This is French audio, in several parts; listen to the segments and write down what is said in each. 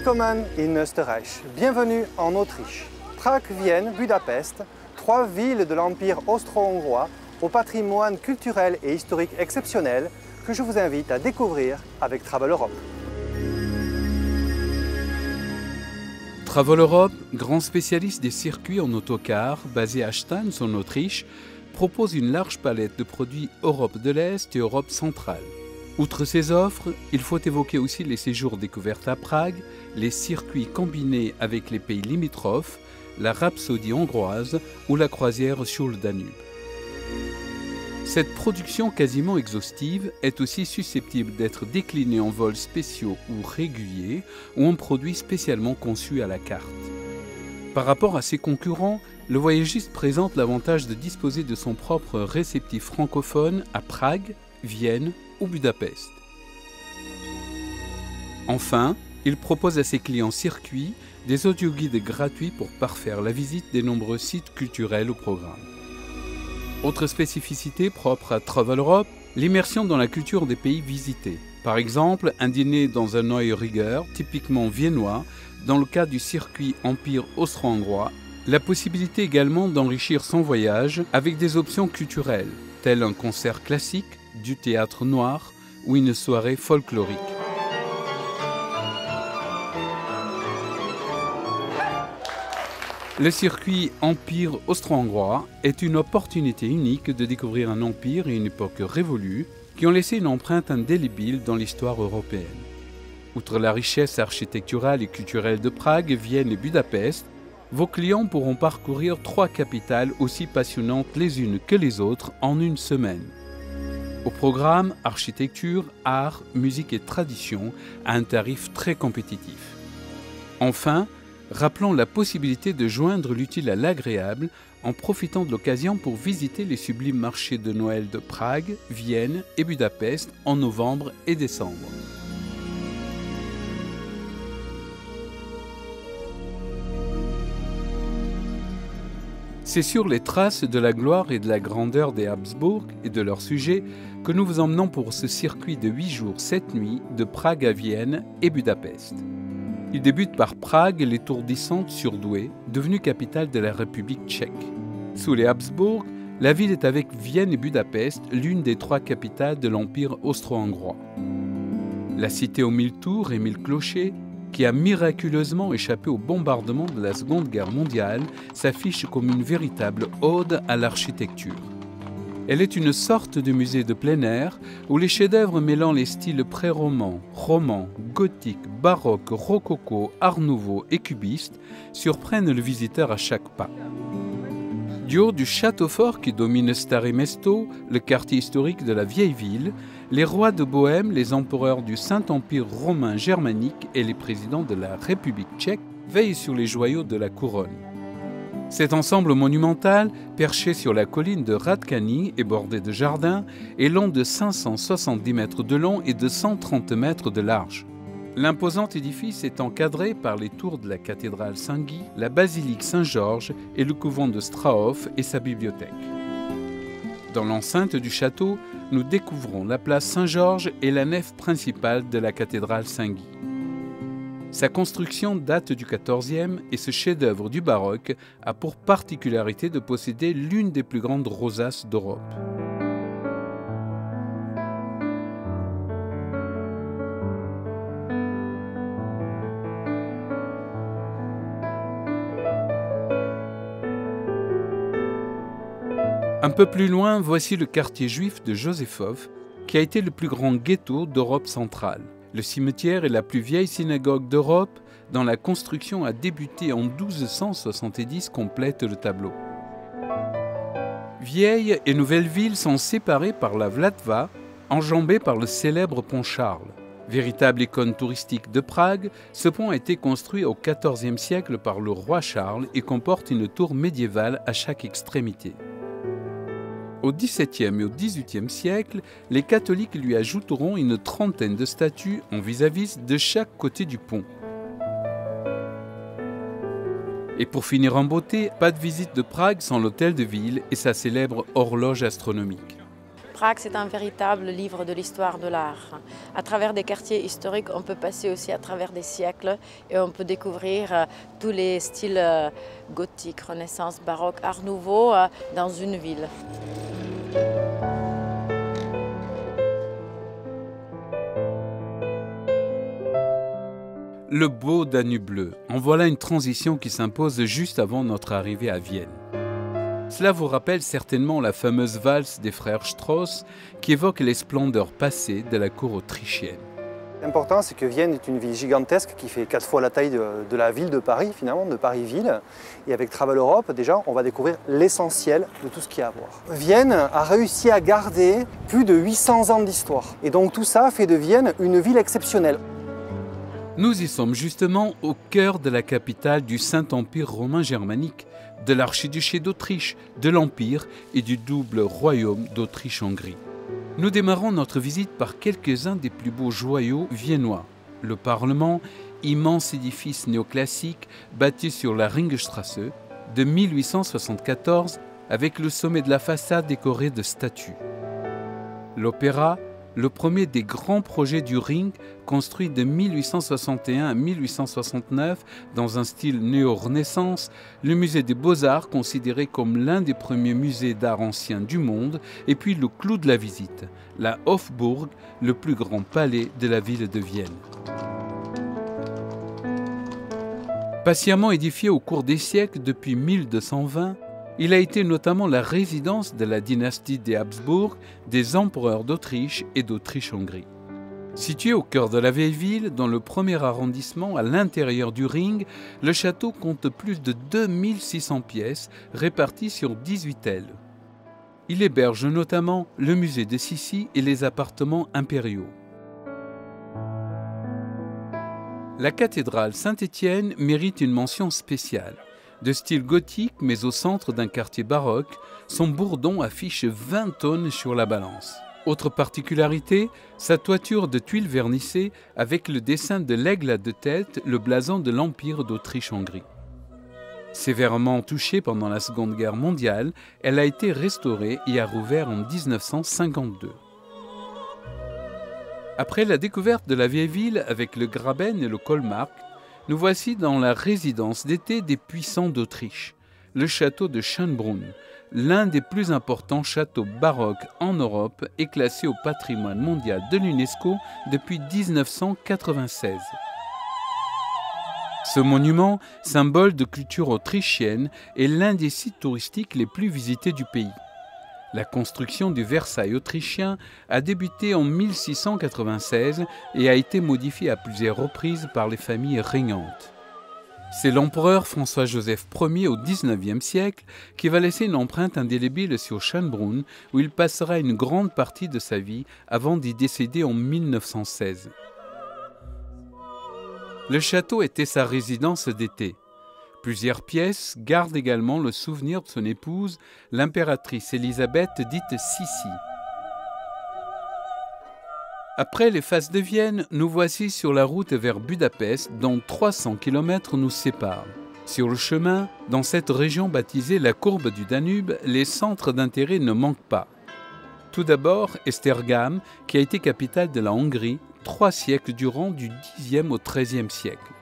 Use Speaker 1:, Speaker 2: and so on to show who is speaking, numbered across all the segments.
Speaker 1: Willkommen in Österreich. Bienvenue en Autriche. Prague, Vienne, Budapest, trois villes de l'Empire austro-hongrois au patrimoine culturel et historique exceptionnel que je vous invite à découvrir avec Travel Europe.
Speaker 2: Travel Europe, grand spécialiste des circuits en autocar, basé à Stans en Autriche, propose une large palette de produits Europe de l'Est et Europe centrale. Outre ces offres, il faut évoquer aussi les séjours découvertes à Prague, les circuits combinés avec les pays limitrophes, la rhapsodie hongroise ou la croisière sur le Danube. Cette production quasiment exhaustive est aussi susceptible d'être déclinée en vols spéciaux ou réguliers ou en produits spécialement conçus à la carte. Par rapport à ses concurrents, le voyagiste présente l'avantage de disposer de son propre réceptif francophone à Prague, Vienne ou Budapest. Enfin, il propose à ses clients circuits des audioguides gratuits pour parfaire la visite des nombreux sites culturels au programme. Autre spécificité propre à Travel Europe, l'immersion dans la culture des pays visités. Par exemple, un dîner dans un Neuriger, typiquement viennois, dans le cadre du circuit Empire austro-hongrois, la possibilité également d'enrichir son voyage avec des options culturelles, telles un concert classique, du théâtre noir ou une soirée folklorique. Le circuit Empire austro-hongrois est une opportunité unique de découvrir un empire et une époque révolue qui ont laissé une empreinte indélébile dans l'histoire européenne. Outre la richesse architecturale et culturelle de Prague, Vienne et Budapest, vos clients pourront parcourir trois capitales aussi passionnantes les unes que les autres en une semaine. Au programme, architecture, art, musique et tradition à un tarif très compétitif. Enfin, rappelons la possibilité de joindre l'utile à l'agréable en profitant de l'occasion pour visiter les sublimes marchés de Noël de Prague, Vienne et Budapest en novembre et décembre. C'est sur les traces de la gloire et de la grandeur des Habsbourg et de leurs sujets que nous vous emmenons pour ce circuit de 8 jours, 7 nuits de Prague à Vienne et Budapest. Il débute par Prague, l'étourdissante surdouée, devenue capitale de la République tchèque. Sous les Habsbourg, la ville est avec Vienne et Budapest l'une des trois capitales de l'Empire austro-hongrois. La cité aux 1000 tours et 1000 clochers, qui a miraculeusement échappé au bombardement de la Seconde Guerre mondiale, s'affiche comme une véritable ode à l'architecture. Elle est une sorte de musée de plein air où les chefs-d'œuvre mêlant les styles pré-roman, roman, gothique, baroque, rococo, art nouveau et cubiste surprennent le visiteur à chaque pas. Du haut du château fort qui domine Staré Město, le quartier historique de la vieille ville, les rois de Bohême, les empereurs du Saint-Empire romain germanique et les présidents de la République tchèque veillent sur les joyaux de la couronne. Cet ensemble monumental, perché sur la colline de Radkani et bordé de jardins, est long de 570 mètres de long et de 130 mètres de large. L'imposant édifice est encadré par les tours de la cathédrale Saint-Guy, la basilique Saint-Georges et le couvent de Strahov et sa bibliothèque. Dans l'enceinte du château, nous découvrons la place Saint-Georges et la nef principale de la cathédrale Saint-Guy. Sa construction date du XIVe et ce chef-d'œuvre du baroque a pour particularité de posséder l'une des plus grandes rosaces d'Europe. Un peu plus loin, voici le quartier juif de Józefov, qui a été le plus grand ghetto d'Europe centrale. Le cimetière est la plus vieille synagogue d'Europe, dont la construction a débuté en 1270, complète le tableau. Vieille et nouvelle ville sont séparées par la Vltava, enjambée par le célèbre pont Charles. Véritable icône touristique de Prague, ce pont a été construit au XIVe siècle par le roi Charles et comporte une tour médiévale à chaque extrémité. Au XVIIe et au XVIIIe siècle, les catholiques lui ajouteront une trentaine de statues en vis-à-vis de chaque côté du pont. Et pour finir en beauté, pas de visite de Prague sans l'hôtel de ville et sa célèbre horloge astronomique.
Speaker 3: Prague, c'est un véritable livre de l'histoire de l'art. À travers des quartiers historiques, on peut passer aussi à travers des siècles et on peut découvrir tous les styles gothiques, Renaissance, baroque, Art nouveau dans une ville.
Speaker 2: Le beau Danube bleu, en voilà une transition qui s'impose juste avant notre arrivée à Vienne. Cela vous rappelle certainement la fameuse valse des frères Strauss qui évoque les splendeurs passées de la cour autrichienne.
Speaker 1: L'important, c'est que Vienne est une ville gigantesque qui fait 4 fois la taille de la ville de Paris, finalement, de Paris-Ville. Et avec Travel Europe, déjà, on va découvrir l'essentiel de tout ce qu'il y a à voir. Vienne a réussi à garder plus de 800 ans d'histoire. Et donc tout ça fait de Vienne une ville exceptionnelle.
Speaker 2: Nous y sommes justement au cœur de la capitale du Saint-Empire romain germanique, de l'archiduché d'Autriche, de l'Empire et du double royaume d'Autriche-Hongrie. Nous démarrons notre visite par quelques-uns des plus beaux joyaux viennois. Le Parlement, immense édifice néoclassique bâti sur la Ringstrasse de 1874 avec le sommet de la façade décoré de statues. L'Opéra, le premier des grands projets du Ring, construit de 1861 à 1869 dans un style néo-renaissance, le musée des Beaux-Arts considéré comme l'un des premiers musées d'art ancien du monde, et puis le clou de la visite, la Hofburg, le plus grand palais de la ville de Vienne. Patiemment édifié au cours des siècles depuis 1220, il a été notamment la résidence de la dynastie des Habsbourg, des empereurs d'Autriche et d'Autriche-Hongrie. Situé au cœur de la vieille ville, dans le premier arrondissement à l'intérieur du Ring, le château compte plus de 2600 pièces réparties sur 18 ailes. Il héberge notamment le musée de Sissi et les appartements impériaux. La cathédrale Saint-Étienne mérite une mention spéciale. De style gothique, mais au centre d'un quartier baroque, son bourdon affiche 20 tonnes sur la balance. Autre particularité, sa toiture de tuiles vernissées avec le dessin de l'aigle à 2 têtes, le blason de l'Empire d'Autriche-Hongrie. Sévèrement touchée pendant la Seconde Guerre mondiale, elle a été restaurée et a rouvert en 1952. Après la découverte de la vieille ville avec le Graben et le Kolmark, nous voici dans la résidence d'été des puissants d'Autriche, le château de Schönbrunn, l'un des plus importants châteaux baroques en Europe et classé au patrimoine mondial de l'UNESCO depuis 1996. Ce monument, symbole de culture autrichienne, est l'un des sites touristiques les plus visités du pays. La construction du Versailles autrichien a débuté en 1696 et a été modifiée à plusieurs reprises par les familles régnantes. C'est l'empereur François-Joseph Ier au XIXe siècle qui va laisser une empreinte indélébile sur Schönbrunn où il passera une grande partie de sa vie avant d'y décéder en 1916. Le château était sa résidence d'été. Plusieurs pièces gardent également le souvenir de son épouse, l'impératrice Élisabeth dite Sissi. Après les faces de Vienne, nous voici sur la route vers Budapest, dont 300 km nous séparent. Sur le chemin, dans cette région baptisée la courbe du Danube, les centres d'intérêt ne manquent pas. Tout d'abord, Esztergom, qui a été capitale de la Hongrie 3 siècles durant, du Xe au XIIIe siècle.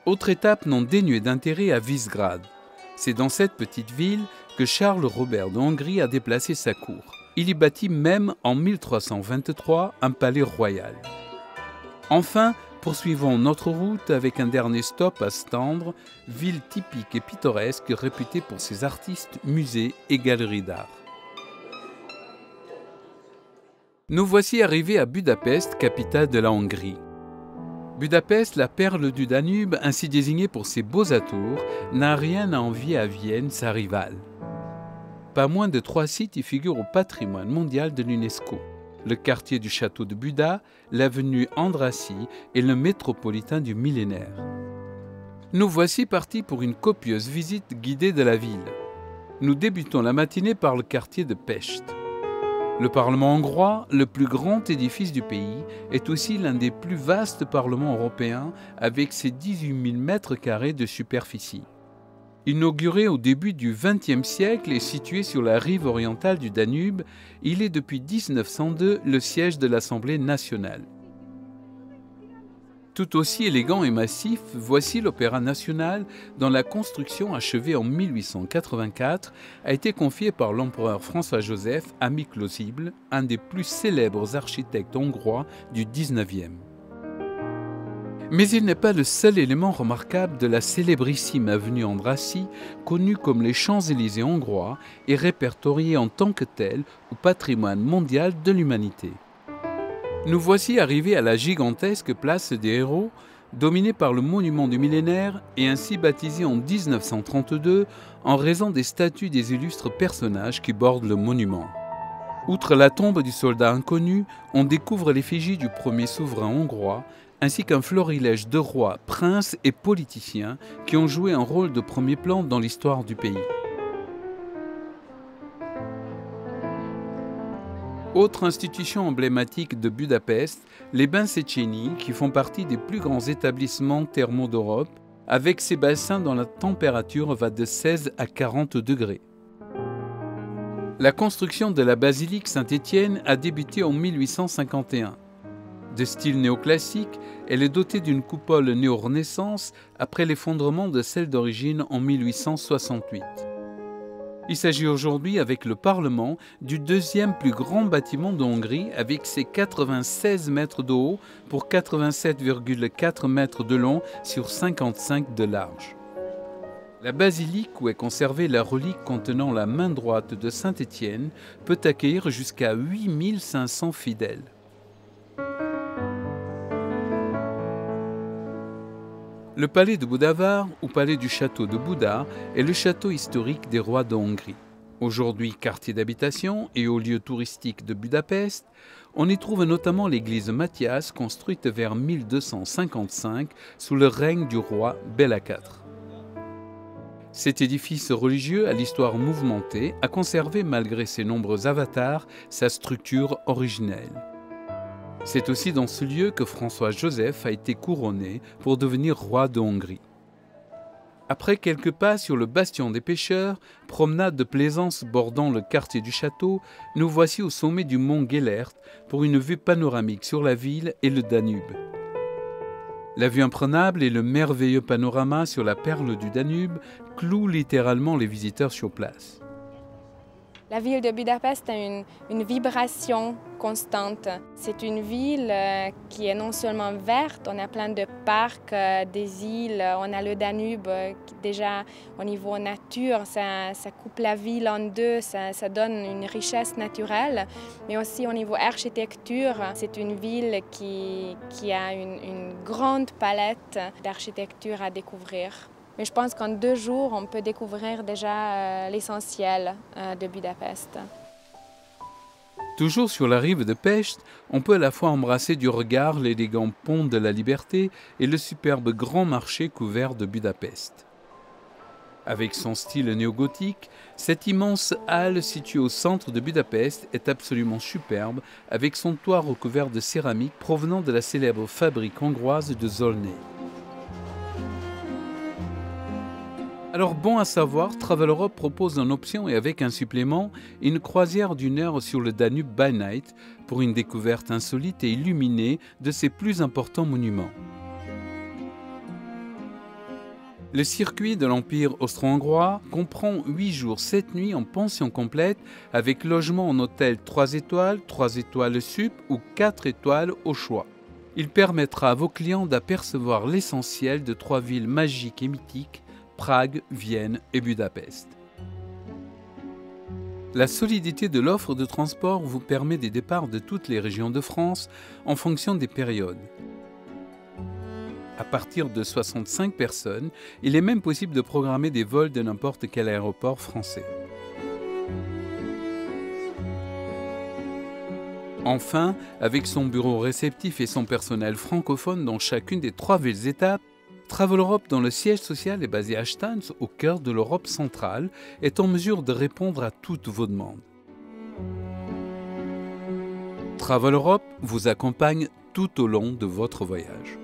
Speaker 2: Autre étape non dénuée d'intérêt à Visegrad. C'est dans cette petite ville que Charles Robert de Hongrie a déplacé sa cour. Il y bâtit même en 1323 un palais royal. Enfin, poursuivons notre route avec un dernier stop à Stendre, ville typique et pittoresque réputée pour ses artistes, musées et galeries d'art. Nous voici arrivés à Budapest, capitale de la Hongrie. Budapest, la perle du Danube, ainsi désignée pour ses beaux atours, n'a rien à envier à Vienne, sa rivale. Pas moins de 3 sites y figurent au patrimoine mondial de l'UNESCO. Le quartier du château de Buda, l'avenue Andrassy et le métropolitain du millénaire. Nous voici partis pour une copieuse visite guidée de la ville. Nous débutons la matinée par le quartier de Pest. Le Parlement hongrois, le plus grand édifice du pays, est aussi l'un des plus vastes parlements européens avec ses 18 000 mètres carrés de superficie. Inauguré au début du XXe siècle et situé sur la rive orientale du Danube, il est depuis 1902 le siège de l'Assemblée nationale. Tout aussi élégant et massif, voici l'Opéra national dont la construction, achevée en 1884, a été confiée par l'empereur François-Joseph à Miklósibl, un des plus célèbres architectes hongrois du XIXe. Mais il n'est pas le seul élément remarquable de la célébrissime avenue Andrássy, connue comme les Champs-Élysées hongrois et répertoriée en tant que telle au patrimoine mondial de l'humanité. Nous voici arrivés à la gigantesque place des Héros, dominée par le monument du millénaire et ainsi baptisée en 1932 en raison des statues des illustres personnages qui bordent le monument. Outre la tombe du soldat inconnu, on découvre l'effigie du premier souverain hongrois, ainsi qu'un florilège de rois, princes et politiciens qui ont joué un rôle de premier plan dans l'histoire du pays. Autre institution emblématique de Budapest, les bains Széchenyi, qui font partie des plus grands établissements thermaux d'Europe, avec ces bassins dont la température va de 16 à 40 degrés. La construction de la basilique Saint-Étienne a débuté en 1851. De style néoclassique, elle est dotée d'une coupole néo-renaissance après l'effondrement de celle d'origine en 1868. Il s'agit aujourd'hui, avec le Parlement, du deuxième plus grand bâtiment de Hongrie avec ses 96 mètres de haut pour 87,4 mètres de long sur 55 de large. La basilique, où est conservée la relique contenant la main droite de Saint-Étienne, peut accueillir jusqu'à 8500 fidèles. Le palais de Budavar, ou palais du château de Buda, est le château historique des rois de Hongrie. Aujourd'hui quartier d'habitation et haut lieu touristique de Budapest, on y trouve notamment l'église Matthias, construite vers 1255 sous le règne du roi Béla IV. Cet édifice religieux à l'histoire mouvementée a conservé, malgré ses nombreux avatars, sa structure originelle. C'est aussi dans ce lieu que François-Joseph a été couronné pour devenir roi de Hongrie. Après quelques pas sur le bastion des pêcheurs, promenade de plaisance bordant le quartier du château, nous voici au sommet du mont Gellert pour une vue panoramique sur la ville et le Danube. La vue imprenable et le merveilleux panorama sur la perle du Danube clouent littéralement les visiteurs sur place.
Speaker 4: La ville de Budapest a une vibration constante. C'est une ville qui est non seulement verte, on a plein de parcs, des îles, on a le Danube qui déjà au niveau nature, ça coupe la ville en deux, ça donne une richesse naturelle, mais aussi au niveau architecture, c'est une ville qui a une grande palette d'architecture à découvrir. Mais je pense qu'en 2 jours, on peut découvrir déjà l'essentiel de Budapest.
Speaker 2: Toujours sur la rive de Pest, on peut à la fois embrasser du regard l'élégant pont de la Liberté et le superbe grand marché couvert de Budapest. Avec son style néogothique, cette immense halle située au centre de Budapest est absolument superbe, avec son toit recouvert de céramique provenant de la célèbre fabrique hongroise de Zolnay. Alors bon à savoir, Travel Europe propose en option et avec un supplément une croisière d'1 heure sur le Danube by night pour une découverte insolite et illuminée de ses plus importants monuments. Le circuit de l'Empire austro-hongrois comprend 8 jours 7 nuits en pension complète avec logement en hôtel 3 étoiles, 3 étoiles sup ou 4 étoiles au choix. Il permettra à vos clients d'apercevoir l'essentiel de 3 villes magiques et mythiques, Prague, Vienne et Budapest. La solidité de l'offre de transport vous permet des départs de toutes les régions de France en fonction des périodes. À partir de 65 personnes, il est même possible de programmer des vols de n'importe quel aéroport français. Enfin, avec son bureau réceptif et son personnel francophone dans chacune des 3 villes étapes, Travel Europe, dont le siège social est basé à Stans, au cœur de l'Europe centrale, est en mesure de répondre à toutes vos demandes. Travel Europe vous accompagne tout au long de votre voyage.